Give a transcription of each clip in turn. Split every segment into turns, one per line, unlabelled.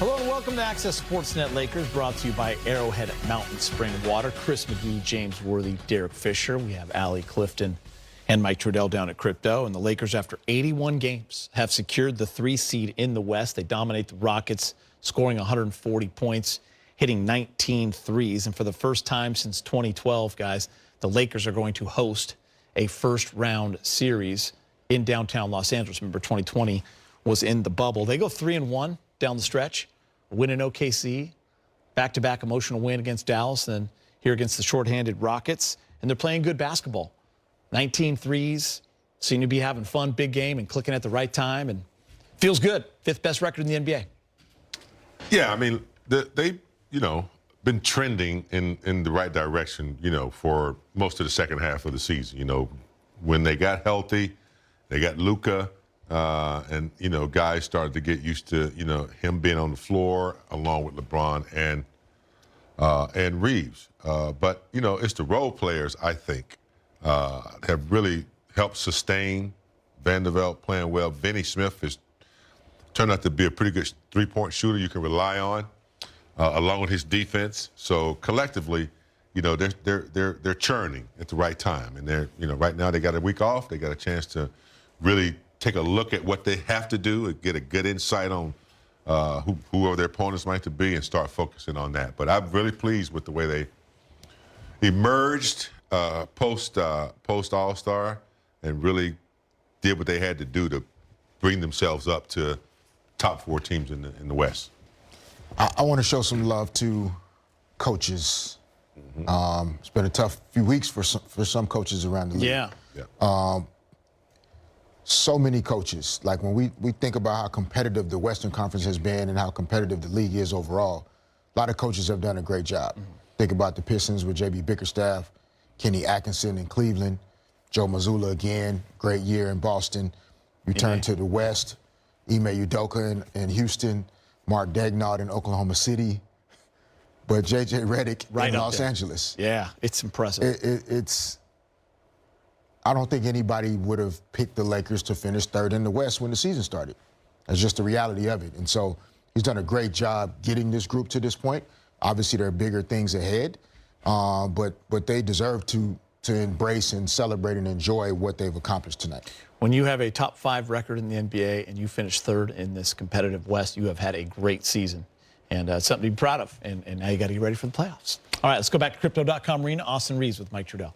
Hello and welcome to Access Sportsnet Lakers, brought to you by Arrowhead Mountain Spring Water. Chris McGee, James Worthy, Derek Fisher. We have Allie Clifton and Mike Trudell down at Crypto. And the Lakers, after 81 games, have secured the 3 seed in the West. They dominate the Rockets, scoring 140 points, hitting 19 threes. And for the first time since 2012, guys, the Lakers are going to host a first-round series in downtown Los Angeles. Remember, 2020 was in the bubble. They go 3-1 down the stretch, win in OKC, back-to-back emotional win against Dallas, then here against the shorthanded Rockets, and they're playing good basketball. 19 threes, seem to be having fun, big game, and clicking at the right time, and feels good. 5th best record in the NBA.
Yeah, I mean, they've, been trending in the right direction, for most of the second half of the season. When they got healthy, they got Luka, and, guys started to get used to, him being on the floor along with LeBron and Reeves. But, it's the role players, I think, have really helped sustain Vanderbilt playing well. Vinny Smith has turned out to be a pretty good three-point shooter you can rely on, along with his defense. So collectively, they're churning at the right time. And they're, right now they got a week off. They got a chance to really take a look at what they have to do and get a good insight on whoever their opponents might to be and start focusing on that. But I'm really pleased with the way they emerged post All-Star and really did what they had to do to bring themselves up to top 4 teams in the West.
I want to show some love to coaches. It's been a tough few weeks for some coaches around the league.
Yeah.
So many coaches. Like when we think about how competitive the Western Conference has been and how competitive the league is overall, a lot of coaches have done a great job. Think about the Pistons with J.B. Bickerstaff, Kenny Atkinson in Cleveland, Joe Mazzulla again, great year in Boston. You turn to the West, Ime Udoka in Houston, Mark Daigneault in Oklahoma City, but J.J. Redick
right
in Los
there.
Angeles.
Yeah, it's impressive.
I don't think anybody would have picked the Lakers to finish 3rd in the West when the season started. That's just the reality of it. And so he's done a great job getting this group to this point. Obviously, there are bigger things ahead, but they deserve to embrace and celebrate and enjoy what they've accomplished tonight.
When you have a top 5 record in the NBA and you finish 3rd in this competitive West, you have had a great season. And it's something to be proud of. And now you got to get ready for the playoffs. All right, let's go back to Crypto.com arena. Austin Reeves with Mike Trudell.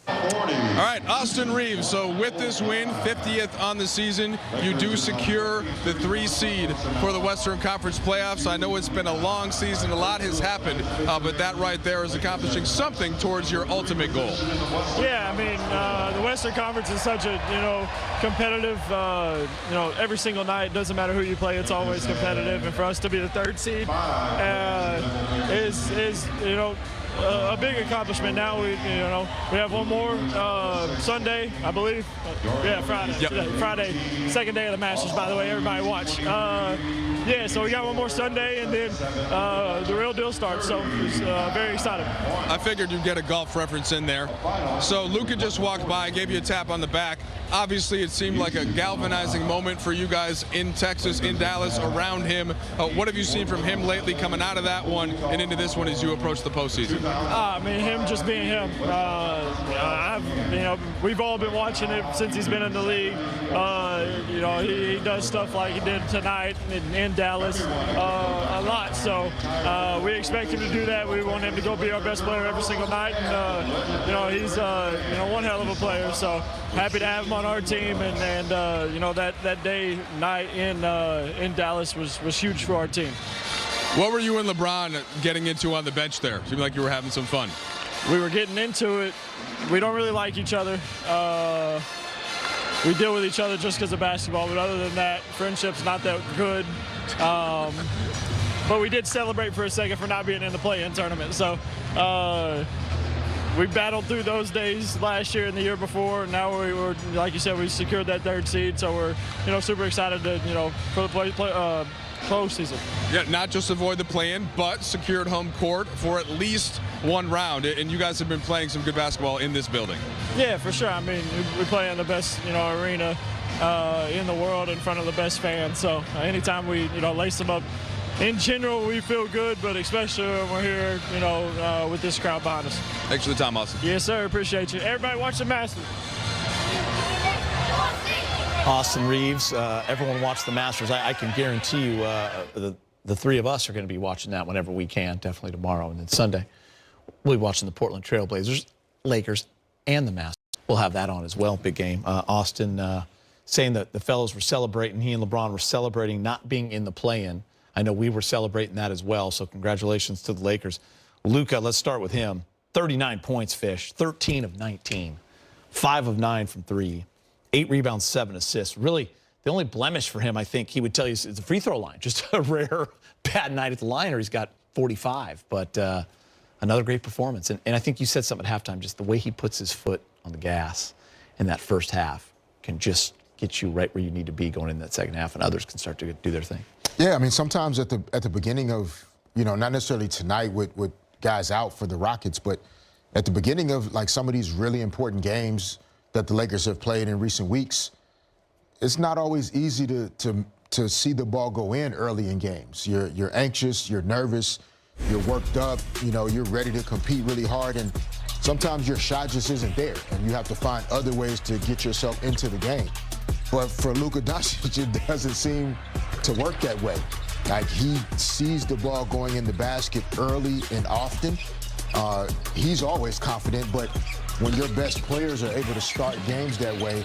All right, Austin Reeves. So with this win, 50th on the season, you do secure the 3 seed for the Western Conference playoffs. I know it's been a long season. A lot has happened, but that right there is accomplishing something towards your ultimate goal.
Yeah, I mean, the Western Conference is such a, competitive, every single night. Doesn't matter who you play, it's always competitive. And for us to be the 3rd seed is a big accomplishment. Now we have one more Sunday, I believe. Yeah, Friday.
Yep.
Friday, 2nd day of the Masters, by the way. Everybody watch. Yeah, so we got one more Sunday, and then the real deal starts. So it's very exciting.
I figured you'd get a golf reference in there. So Luka just walked by, gave you a tap on the back. Obviously, it seemed like a galvanizing moment for you guys in Texas, in Dallas, around him. What have you seen from him lately coming out of that one and into this one as you approach the postseason?
I mean, him just being him. We've all been watching it since he's been in the league. He does stuff like he did tonight in Dallas a lot. So we expect him to do that. We want him to go be our best player every single night. And he's one hell of a player. So happy to have him on our team. And that night in Dallas was huge for our team.
What were you and LeBron getting into on the bench there? Seemed like you were having some fun.
We were getting into it. We don't really like each other. We deal with each other just because of basketball, but other than that, friendship's not that good. But we did celebrate for a second for not being in the play-in tournament. So we battled through those days last year and the year before. And now we were, like you said, we secured that 3rd seed. So we're, super excited to, for the postseason.
Yeah, not just avoid the play-in, but secured home court for at least one round. And you guys have been playing some good basketball in this building.
Yeah, for sure. I mean, we play in the best, arena in the world in front of the best fans. So anytime we, lace them up in general, we feel good, but especially when we're here, you know, with this crowd behind us.
Thanks for the time, Austin.
Yes, sir. Appreciate you. Everybody watch the Masters.
Austin Reeves, everyone watch the Masters. I can guarantee you the three of us are going to be watching that whenever we can, definitely tomorrow. And then Sunday, we'll be watching the Portland Trail Blazers, Lakers, and the Masters. We'll have that on as well. Big game. Austin saying that the fellows were celebrating, he and LeBron were celebrating not being in the play-in. I know we were celebrating that as well, so congratulations to the Lakers. Luka, let's start with him. 39 points, Fish, 13 of 19, 5 of 9 from 3, 8 rebounds, 7 assists. Really, the only blemish for him, I think he would tell you, is the free throw line. Just a rare bad night at the line, or he's got 45. But another great performance. And I think you said something at halftime, just the way he puts his foot on the gas in that first half can just get you right where you need to be going in that second half, and others can start to do their thing.
Yeah, I mean, sometimes at the beginning of, you know, not necessarily tonight with guys out for the Rockets, but at the beginning of, like, some of these really important games that the Lakers have played in recent weeks, it's not always easy to see the ball go in early in games. You're anxious, you're nervous, you're worked up, you know, you're ready to compete really hard, and sometimes your shot just isn't there, and you have to find other ways to get yourself into the game. But for Luka Doncic, it doesn't seem to work that way. Like, he sees the ball going in the basket early and often. He's always confident, but when your best players are able to start games that way,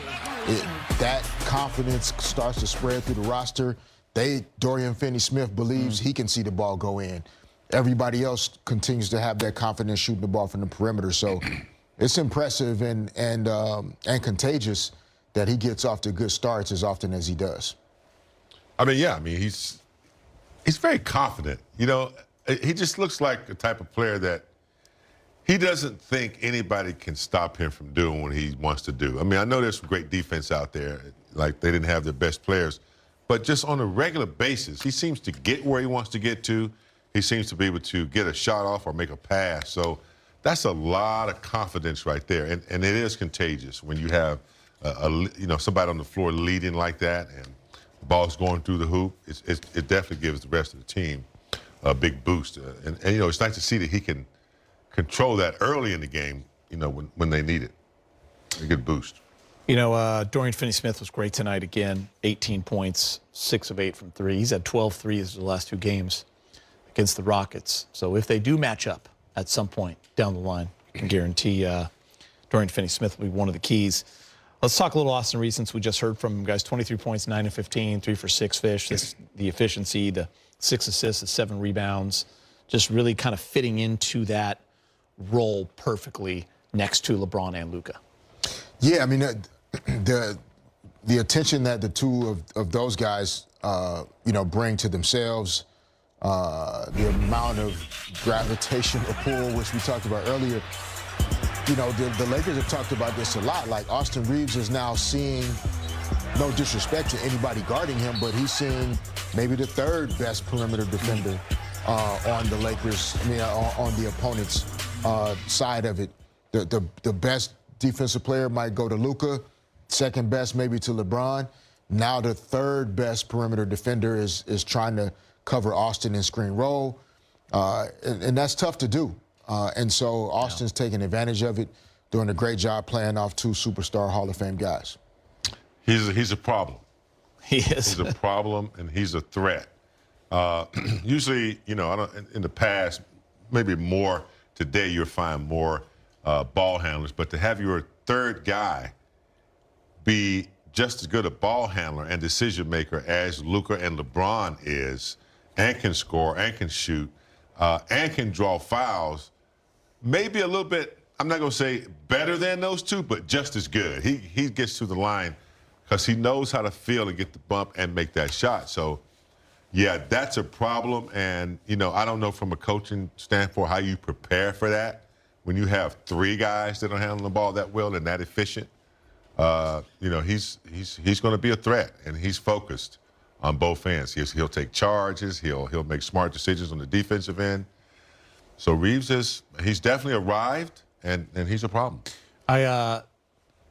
that confidence starts to spread through the roster. Dorian Finney-Smith believes he can see the ball go in. Everybody else continues to have that confidence shooting the ball from the perimeter. So it's impressive and contagious that he gets off to good starts as often as he does.
I mean, yeah, I mean, he's very confident. You know, he just looks like the type of player that he doesn't think anybody can stop him from doing what he wants to do. I mean, I know there's some great defense out there, like they didn't have their best players, but just on a regular basis, he seems to get where he wants to get to. He seems to be able to get a shot off or make a pass. So that's a lot of confidence right there, and it is contagious when you have somebody on the floor leading like that, and the ball's going through the hoop. It definitely gives the rest of the team a big boost. And you know, it's nice to see that he can control that early in the game, you know, when they need it. A good boost.
You know, Dorian Finney-Smith was great tonight again. 18 points, 6 of 8 from 3. He's had 12 threes the last 2 games against the Rockets. So if they do match up at some point down the line, I can guarantee Dorian Finney-Smith will be one of the keys. Let's talk a little Austin Reeves, since we just heard from him, guys. 23 points, 9 of 15, 3 for 6 Fish. The efficiency, the 6 assists, the 7 rebounds, just really kind of fitting into that role perfectly next to LeBron and Luka.
Yeah, I mean, the attention that the two of those guys, you know, bring to themselves, the amount of gravitational pull, which we talked about earlier. You know, the Lakers have talked about this a lot. Like, Austin Reeves is now seeing, no disrespect to anybody guarding him, but he's seeing maybe the 3rd best perimeter defender on the Lakers, I mean, on the opponent's side of it. The best defensive player might go to Luka, 2nd best maybe to LeBron. Now the 3rd best perimeter defender is trying to cover Austin in screen roll, and that's tough to do. And so Austin's taking advantage of it, doing a great job playing off 2 superstar Hall of Fame guys.
He's a problem.
He is.
He's a problem, and he's a threat. Usually, you know, in the past, maybe more today, you'll find more ball handlers, but to have your 3rd guy be just as good a ball handler and decision maker as Luka and LeBron is, and can score and can shoot, and can draw fouls, maybe a little bit, I'm not going to say better than those two, but just as good. He gets to the line because he knows how to feel and get the bump and make that shot. So, yeah, that's a problem. And, you know, I don't know from a coaching standpoint how you prepare for that when you have 3 guys that are handling the ball that well and that efficient. You know, he's going to be a threat, and he's focused on both ends. He'll take charges. He'll make smart decisions on the defensive end. So Reeves he's definitely arrived, and he's a problem.
I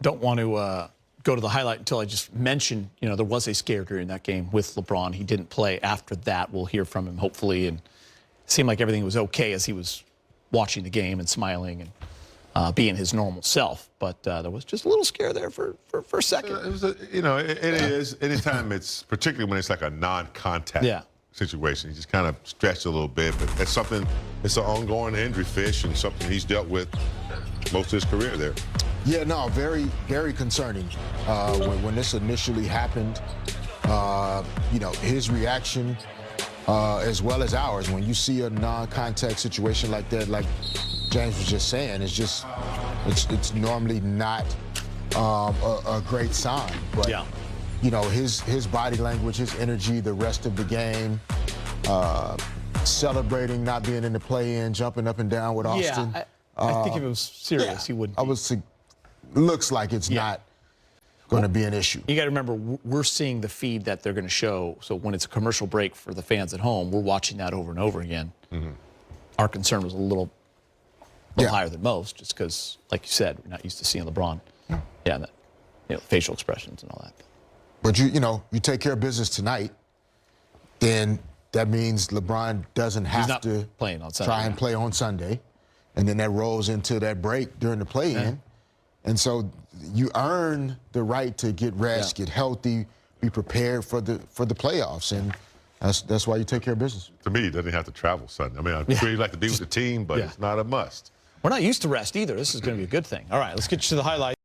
don't want to go to the highlight until I just mentioned, you know, there was a scare during that game with LeBron. He didn't play after that. We'll hear from him, hopefully. And it seemed like everything was okay as he was watching the game and smiling and being his normal self. But there was just a little scare there for a second.
It was it is. Anytime it's, particularly when it's like a non-contact situation, you just kind of stretch a little bit. But that's something, it's an ongoing injury fish and something he's dealt with most of his career there.
Yeah, no, very, very concerning. When this initially happened, you know, his reaction as well as ours, when you see a non-contact situation like that, like James was just saying, it's normally not a great sign. But, you know, his body language, his energy, the rest of the game, celebrating not being in the play-in, jumping up and down with Austin.
Yeah, I think if it was serious, he wouldn't.
Looks like it's not going to be an issue.
You got to remember, we're seeing the feed that they're going to show. So when it's a commercial break for the fans at home, we're watching that over and over again. Our concern was a little higher than most, just because, like you said, we're not used to seeing LeBron. That, you know, facial expressions and all that.
But you know, you take care of business tonight, then that means LeBron doesn't have to
playing on Sunday,
try and play on Sunday, and then that rolls into that break during the play-in. And so you earn the right to get rest, get healthy, be prepared for the playoffs, and that's why you take care of business.
To me, he doesn't have to travel Sunday. I mean, I'm sure he'd like to be with the team, but it's not a must.
We're not used to rest either. This is going to be a good thing. All right, let's get you to the highlights.